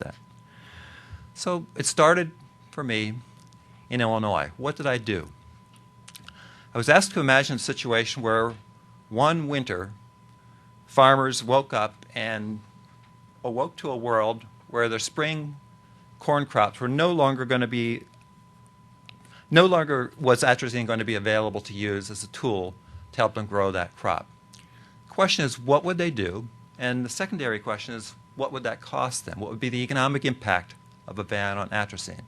that. So it started for me in Illinois. What did I do? I was asked to imagine a situation where one winter farmers woke up and awoke to a world where their spring corn crops were no longer was atrazine going to be available to use as a tool to help them grow that crop. The question is, what would they do? And the secondary question is, what would that cost them? What would be the economic impact of a ban on atrazine?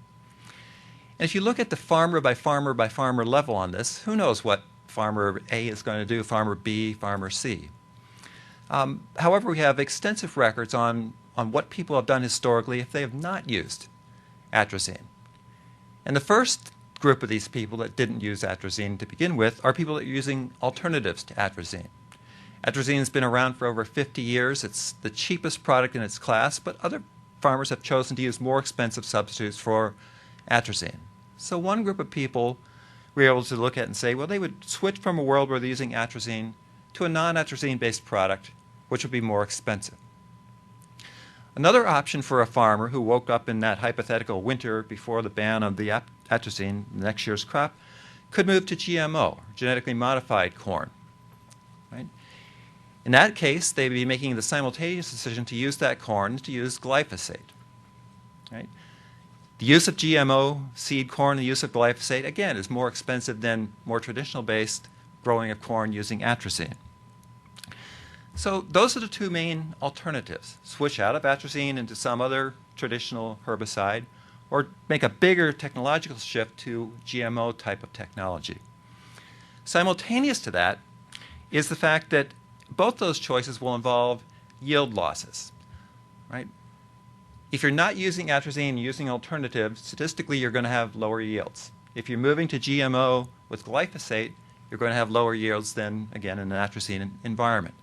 And if you look at the farmer by farmer by farmer level on this, who knows what farmer A is going to do, farmer B, farmer C. However, we have extensive records on what people have done historically if they have not used atrazine. And the first group of these people that didn't use atrazine to begin with are people that are using alternatives to atrazine. Atrazine has been around for over 50 years. It's the cheapest product in its class, but other farmers have chosen to use more expensive substitutes for atrazine. So one group of people we were able to look at and say, well, they would switch from a world where they're using atrazine to a non-atrazine-based product, which would be more expensive. Another option for a farmer who woke up in that hypothetical winter before the ban of the atrazine, next year's crop, could move to GMO, genetically modified corn. Right? In that case, they'd be making the simultaneous decision to use that corn to use glyphosate. Right? The use of GMO seed corn, the use of glyphosate, again, is more expensive than more traditional-based growing of corn using atrazine. So those are the two main alternatives. Switch out of atrazine into some other traditional herbicide, or make a bigger technological shift to GMO type of technology. Simultaneous to that is the fact that both those choices will involve yield losses. Right? If you're not using atrazine and using alternatives, statistically you're going to have lower yields. If you're moving to GMO with glyphosate, you're going to have lower yields than, again, in an atrazine environment.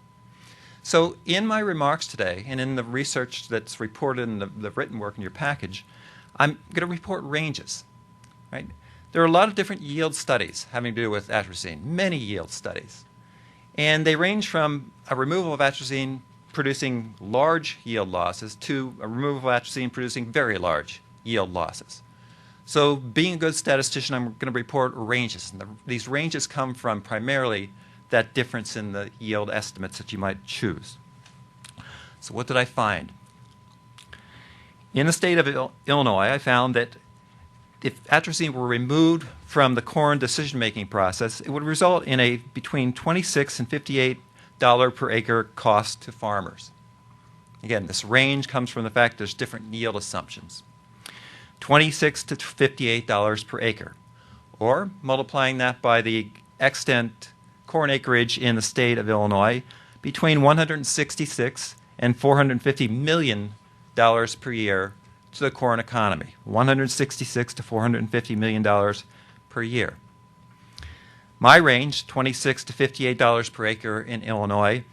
So in my remarks today, and in the research that's reported in the written work in your package, I'm going to report ranges. Right? There are a lot of different yield studies having to do with atrazine, many yield studies. And they range from a removal of atrazine producing large yield losses to a removal of atrazine producing very large yield losses. So being a good statistician, I'm going to report ranges. And these ranges come from primarily that difference in the yield estimates that you might choose. So what did I find? In the state of Illinois, I found that if atrazine were removed from the corn decision-making process, it would result in a between $26 and $58 per acre cost to farmers. Again, this range comes from the fact there's different yield assumptions. $26 to $58 per acre, or multiplying that by the extent corn acreage in the state of Illinois, between $166 and $450 million per year to the corn economy. $166 to $450 million per year. My range, $26 to $58 per acre in Illinois,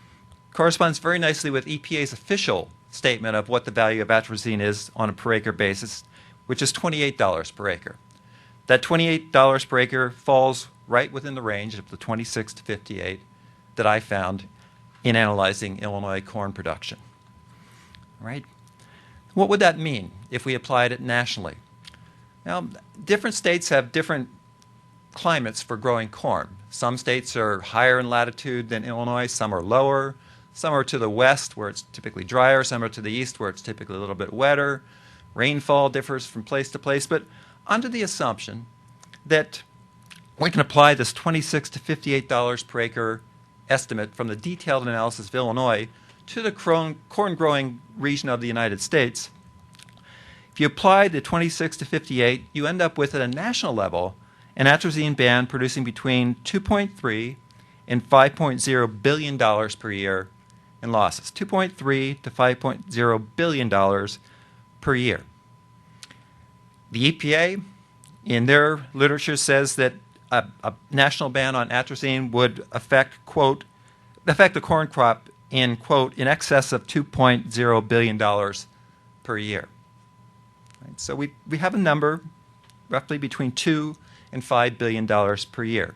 corresponds very nicely with EPA's official statement of what the value of atrazine is on a per acre basis, which is $28 per acre. That $28 per acre falls right within the range of the 26 to 58 that I found in analyzing Illinois corn production. Right? What would that mean if we applied it nationally? Now, different states have different climates for growing corn. Some states are higher in latitude than Illinois, some are lower, some are to the west where it's typically drier, some are to the east where it's typically a little bit wetter. Rainfall differs from place to place, but under the assumption that we can apply this $26 to $58 per acre estimate from the detailed analysis of Illinois to the corn growing region of the United States, if you apply the 26 to 58, you end up with, at a national level, an atrazine ban producing between $2.3 and $5.0 billion per year in losses. $2.3 to $5.0 billion per year. The EPA, in their literature, says that a national ban on atrazine would affect the corn crop in, quote, in excess of $2.0 billion per year. Right? So we have a number roughly between $2 and $5 billion per year.